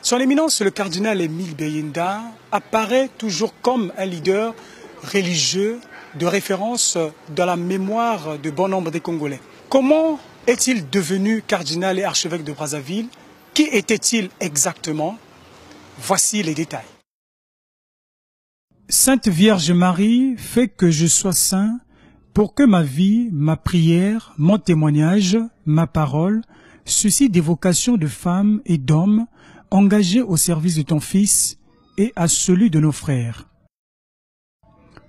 Son Éminence, le cardinal Émile Biayenda, apparaît toujours comme un leader religieux de référence dans la mémoire de bon nombre des Congolais. Comment est-il devenu cardinal et archevêque de Brazzaville? Qui était-il exactement? Voici les détails. Sainte Vierge Marie, fais que je sois saint pour que ma vie, ma prière, mon témoignage, ma parole suscitent des vocations de femmes et d'hommes engagés au service de ton Fils et à celui de nos frères.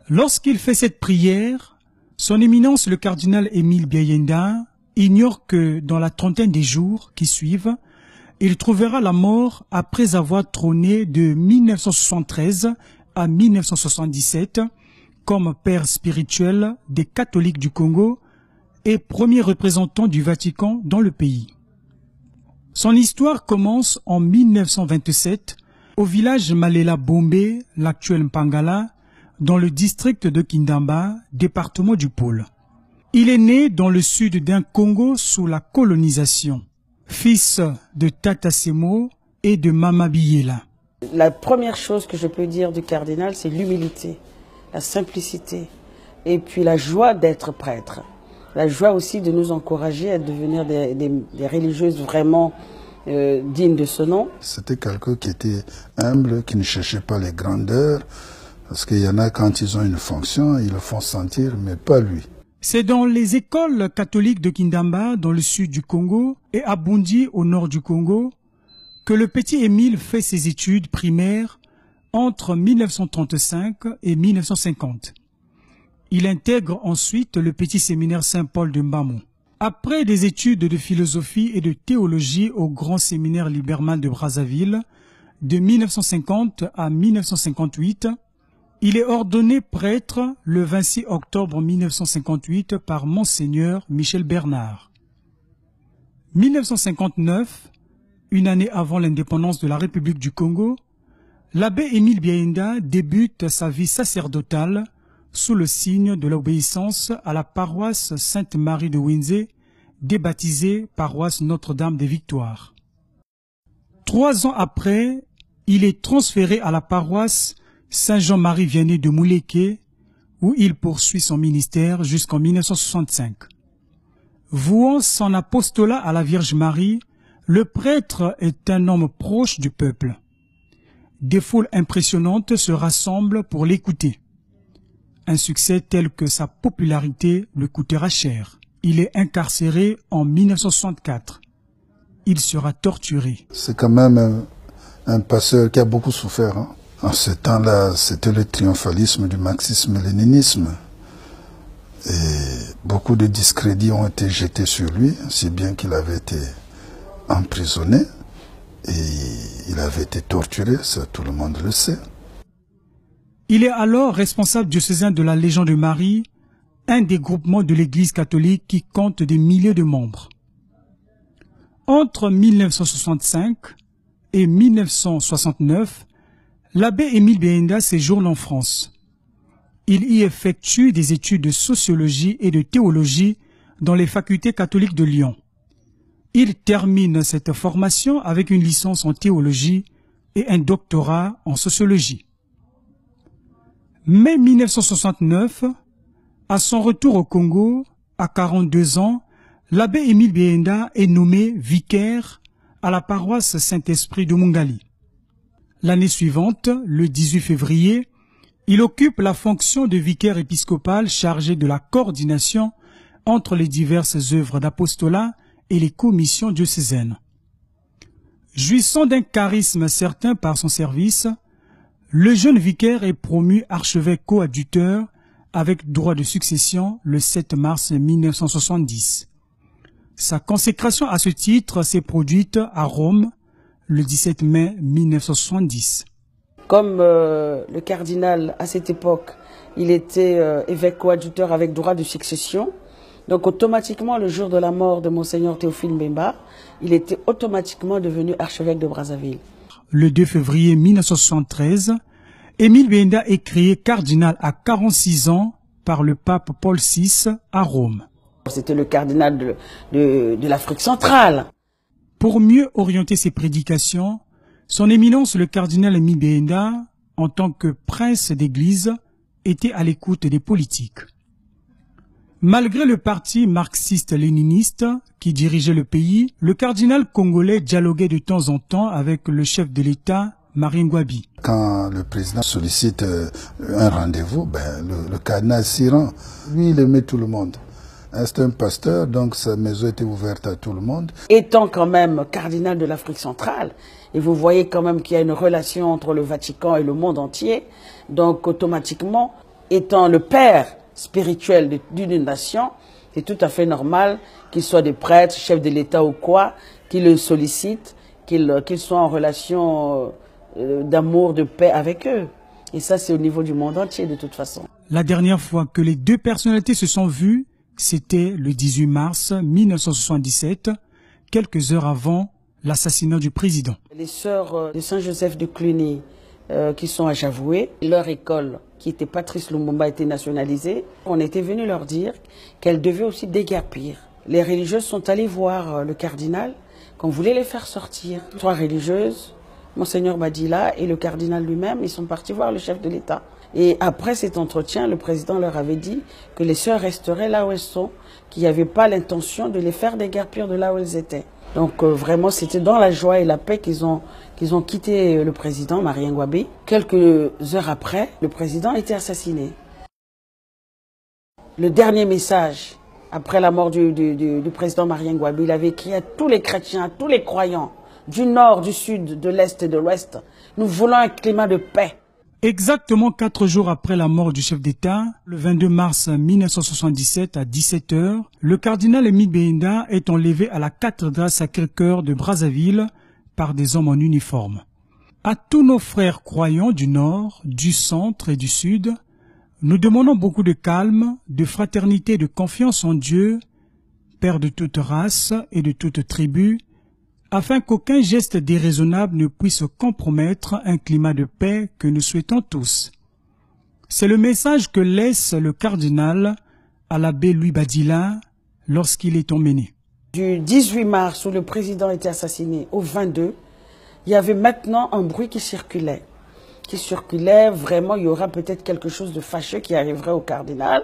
Lorsqu'il fait cette prière, son Éminence le cardinal Émile Biayenda ignore que dans la trentaine des jours qui suivent, il trouvera la mort après avoir trôné de 1973 à 1977 comme père spirituel des catholiques du Congo et premier représentant du Vatican dans le pays. Son histoire commence en 1927 au village Malela Bombe, l'actuel Mpangala, dans le district de Kindamba, département du Pôle. Il est né dans le sud d'un Congo sous la colonisation, fils de Tata Semo et de Mama Biyela. La première chose que je peux dire du cardinal, c'est l'humilité, la simplicité et puis la joie d'être prêtre. La joie aussi de nous encourager à devenir des religieuses vraiment dignes de ce nom. C'était quelqu'un qui était humble, qui ne cherchait pas les grandeurs, parce qu'il y en a quand ils ont une fonction, ils le font sentir, mais pas lui. C'est dans les écoles catholiques de Kindamba, dans le sud du Congo, et à Bundi, au nord du Congo, que le petit Émile fait ses études primaires entre 1935 et 1950. Il intègre ensuite le petit séminaire Saint-Paul de Mbamou. Après des études de philosophie et de théologie au grand séminaire Liberman de Brazzaville, de 1950 à 1958, il est ordonné prêtre le 26 octobre 1958 par Monseigneur Michel Bernard. 1959, une année avant l'indépendance de la République du Congo, l'abbé Émile Biayenda débute sa vie sacerdotale sous le signe de l'obéissance à la paroisse Sainte-Marie de Windsé, débaptisée paroisse Notre-Dame des Victoires. 3 ans après, il est transféré à la paroisse Saint-Jean-Marie Vianney de Mouleke, où il poursuit son ministère jusqu'en 1965. Vouant son apostolat à la Vierge Marie, le prêtre est un homme proche du peuple. Des foules impressionnantes se rassemblent pour l'écouter. Un succès tel que sa popularité le coûtera cher. Il est incarcéré en 1964. Il sera torturé. C'est quand même un pasteur qui a beaucoup souffert. En ce temps-là, c'était le triomphalisme du marxisme-léninisme. Et beaucoup de discrédits ont été jetés sur lui, si bien qu'il avait été emprisonné et il avait été torturé, ça tout le monde le sait. Il est alors responsable diocésain de la Légion de Marie, un des groupements de l'Église catholique qui compte des milliers de membres. Entre 1965 et 1969, l'abbé Émile Biayenda séjourne en France. Il y effectue des études de sociologie et de théologie dans les facultés catholiques de Lyon. Il termine cette formation avec une licence en théologie et un doctorat en sociologie. Mai 1969, à son retour au Congo, à 42 ans, l'abbé Émile Biayenda est nommé vicaire à la paroisse Saint-Esprit de Mungali. L'année suivante, le 18 février, il occupe la fonction de vicaire épiscopal chargé de la coordination entre les diverses œuvres d'apostolat et les commissions diocésaines. Jouissant d'un charisme certain par son service, le jeune vicaire est promu archevêque coadjuteur avec droit de succession le 7 mars 1970. Sa consécration à ce titre s'est produite à Rome le 17 mai 1970. Comme le cardinal, à cette époque, il était évêque coadjuteur avec droit de succession. Donc automatiquement, le jour de la mort de Monseigneur Théophile Mbemba, il était automatiquement devenu archevêque de Brazzaville. Le 2 février 1973, Émile Biayenda est créé cardinal à 46 ans par le pape Paul VI à Rome. C'était le cardinal de l'Afrique centrale. Pour mieux orienter ses prédications, Son éminence, le cardinal Émile Biaenda, en tant que prince d'église, était à l'écoute des politiques. Malgré le parti marxiste-léniniste qui dirigeait le pays, le cardinal congolais dialoguait de temps en temps avec le chef de l'État, Marien Ngouabi. Quand le président sollicite un rendez-vous, le cardinal s'y rend. Lui, il aimait tout le monde. C'est un pasteur, donc sa maison était ouverte à tout le monde. Étant quand même cardinal de l'Afrique centrale, et vous voyez quand même qu'il y a une relation entre le Vatican et le monde entier, donc automatiquement, étant le père spirituel d'une nation, c'est tout à fait normal qu'ils soient des prêtres, chefs de l'État ou quoi, qu'ils le sollicitent, qu'ils soient en relation d'amour, de paix avec eux. Et ça, c'est au niveau du monde entier, de toute façon. La dernière fois que les deux personnalités se sont vues, c'était le 18 mars 1977, quelques heures avant l'assassinat du président. Les sœurs de Saint-Joseph de Cluny, qui sont à Javoué, leur école, qui était Patrice Lumumba, était nationalisée. On était venu leur dire qu'elles devaient aussi déguerpir. Les religieuses sont allées voir le cardinal, qu'on voulait les faire sortir. 3 religieuses, Monseigneur Badila et le cardinal lui-même, ils sont partis voir le chef de l'État. Et après cet entretien, le président leur avait dit que les sœurs resteraient là où elles sont, qu'il n'y avait pas l'intention de les faire déguerpir de là où elles étaient. Donc vraiment, c'était dans la joie et la paix qu'ils ont quitté le président, Marien Ngouabi. Quelques heures après, le président a été assassiné. Le dernier message, après la mort du président Marien Ngouabi, il avait écrit à tous les chrétiens, à tous les croyants, du nord, du sud, de l'est et de l'ouest, nous voulons un climat de paix. Exactement 4 jours après la mort du chef d'État, le 22 mars 1977 à 17 h, le cardinal Émile Biaenda est enlevé à la cathédrale Sacré-Cœur de Brazzaville par des hommes en uniforme. À tous nos frères croyants du nord, du centre et du sud, nous demandons beaucoup de calme, de fraternité et de confiance en Dieu, Père de toute race et de toute tribu, afin qu'aucun geste déraisonnable ne puisse compromettre un climat de paix que nous souhaitons tous. C'est le message que laisse le cardinal à l'abbé Louis Badila lorsqu'il est emmené. Du 18 mars, où le président était assassiné, au 22, il y avait maintenant un bruit qui circulait. Vraiment, il y aura peut-être quelque chose de fâcheux qui arriverait au cardinal,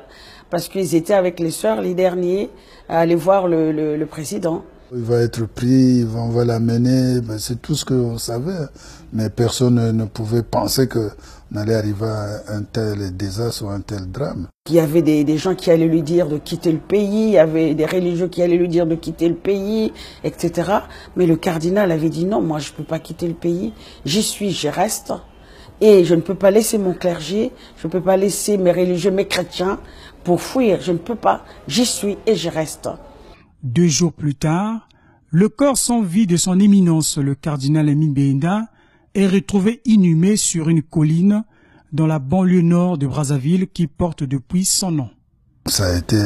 parce qu'ils étaient avec les sœurs les derniers à aller voir le président. Il va être pris, on va l'amener, c'est tout ce qu'on savait. Mais personne ne pouvait penser qu'on allait arriver à un tel désastre ou un tel drame. Il y avait des gens qui allaient lui dire de quitter le pays, il y avait des religieux qui allaient lui dire de quitter le pays, etc. Mais le cardinal avait dit non, moi je ne peux pas quitter le pays, j'y suis, j'y reste. Et je ne peux pas laisser mon clergé, je ne peux pas laisser mes religieux, mes chrétiens pour fuir, je ne peux pas, j'y suis et j'y reste. 2 jours plus tard, le corps sans vie de son éminence, le cardinal Émile Biaenda, est retrouvé inhumé sur une colline dans la banlieue nord de Brazzaville qui porte depuis son nom. Ça a été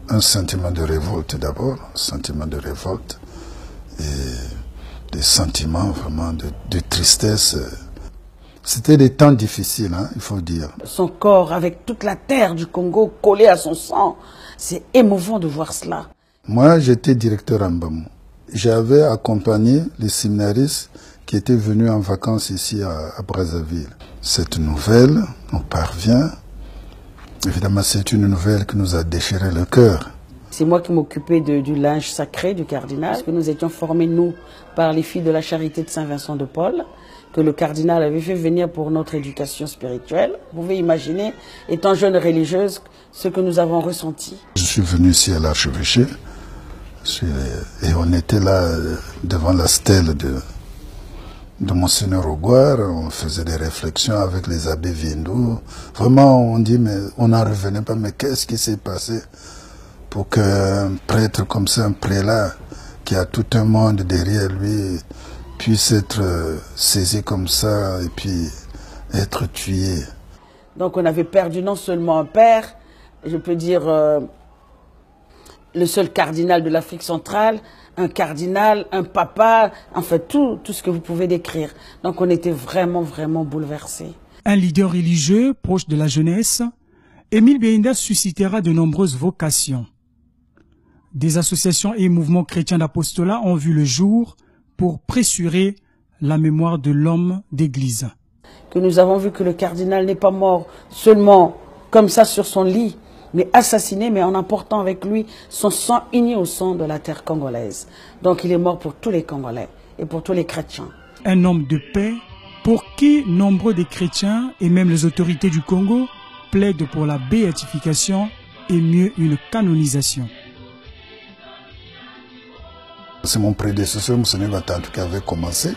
un sentiment de révolte d'abord, un sentiment de révolte et des sentiments vraiment de tristesse. C'était des temps difficiles, hein, il faut dire. Son corps avec toute la terre du Congo collée à son sang, c'est émouvant de voir cela. Moi, j'étais directeur à Mbamou. J'avais accompagné les séminaristes qui étaient venus en vacances ici à Brazzaville. Cette nouvelle nous parvient. Évidemment, c'est une nouvelle qui nous a déchiré le cœur. C'est moi qui m'occupais du linge sacré du cardinal, parce que nous étions formés, nous, par les filles de la charité de Saint-Vincent de Paul, que le cardinal avait fait venir pour notre éducation spirituelle. Vous pouvez imaginer, étant jeune religieuse, ce que nous avons ressenti. Je suis venu ici à l'archevêché. Et on était là devant la stèle de Monseigneur Ogouar, on faisait des réflexions avec les abbés Viendou. Vraiment, on dit, mais on n'en revenait pas, mais qu'est-ce qui s'est passé pour qu'un prêtre comme ça, un prélat, qui a tout un monde derrière lui, puisse être saisi comme ça et puis être tué. Donc on avait perdu non seulement un père, je peux dire le seul cardinal de l'Afrique centrale, un cardinal, un papa, enfin tout ce que vous pouvez décrire. Donc on était vraiment, vraiment bouleversés. Un leader religieux proche de la jeunesse, Émile Biaenda suscitera de nombreuses vocations. Des associations et mouvements chrétiens d'apostolat ont vu le jour pour pressurer la mémoire de l'homme d'église. Que nous avons vu que le cardinal n'est pas mort seulement comme ça sur son lit, mais assassiné, mais en apportant avec lui son sang uni au sang de la terre congolaise. Donc il est mort pour tous les Congolais et pour tous les chrétiens. Un homme de paix pour qui nombreux des chrétiens et même les autorités du Congo plaident pour la béatification et mieux une canonisation. C'est mon prédécesseur, Monseigneur Batantou, qui avait commencé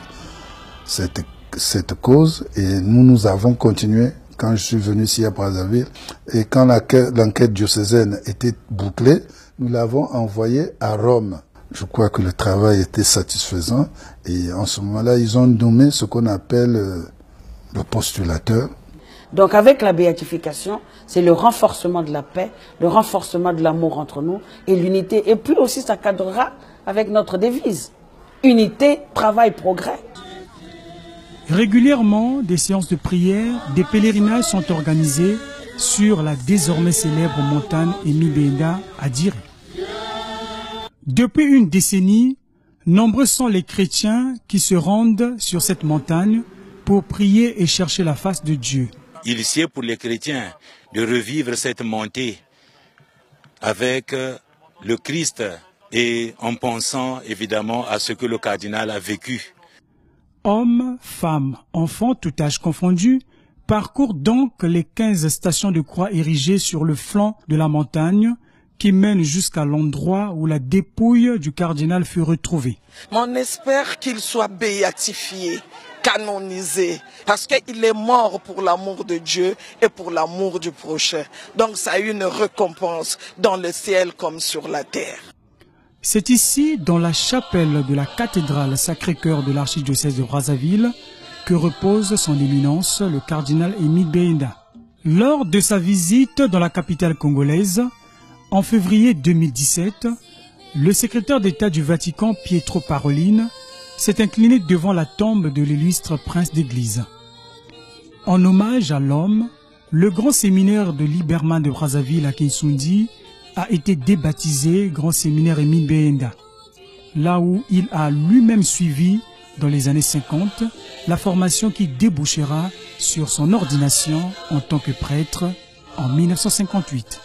cette cause et nous avons continué quand je suis venu ici à Brazzaville. Et quand l'enquête diocésaine était bouclée, nous l'avons envoyé à Rome. Je crois que le travail était satisfaisant et en ce moment-là, ils ont nommé ce qu'on appelle le postulateur. Donc avec la béatification, c'est le renforcement de la paix, le renforcement de l'amour entre nous et l'unité. Et puis aussi, ça cadrera avec notre devise. Unité, travail, progrès. Régulièrement, des séances de prière, des pèlerinages sont organisés sur la désormais célèbre montagne Émile Béinda à Diri. Depuis une décennie, nombreux sont les chrétiens qui se rendent sur cette montagne pour prier et chercher la face de Dieu. Il sied pour les chrétiens de revivre cette montée avec le Christ et en pensant évidemment à ce que le cardinal a vécu. Hommes, femmes, enfants, tout âge confondu, parcourent donc les 15 stations de croix érigées sur le flanc de la montagne qui mènent jusqu'à l'endroit où la dépouille du cardinal fut retrouvée. On espère qu'il soit béatifié, canonisé, parce qu'il est mort pour l'amour de Dieu et pour l'amour du prochain. Donc ça a une récompense dans le ciel comme sur la terre. C'est ici, dans la chapelle de la cathédrale Sacré-Cœur de l'archidiocèse de Brazzaville, que repose son éminence, le cardinal Émile Béinda. Lors de sa visite dans la capitale congolaise, en février 2017, le secrétaire d'État du Vatican, Pietro Parolin, s'est incliné devant la tombe de l'illustre prince d'église. En hommage à l'homme, le grand séminaire de Liberman de Brazzaville à Kinsundi a été débaptisé Grand Séminaire Émile Béinda, là où il a lui-même suivi, dans les années 50, la formation qui débouchera sur son ordination en tant que prêtre en 1958.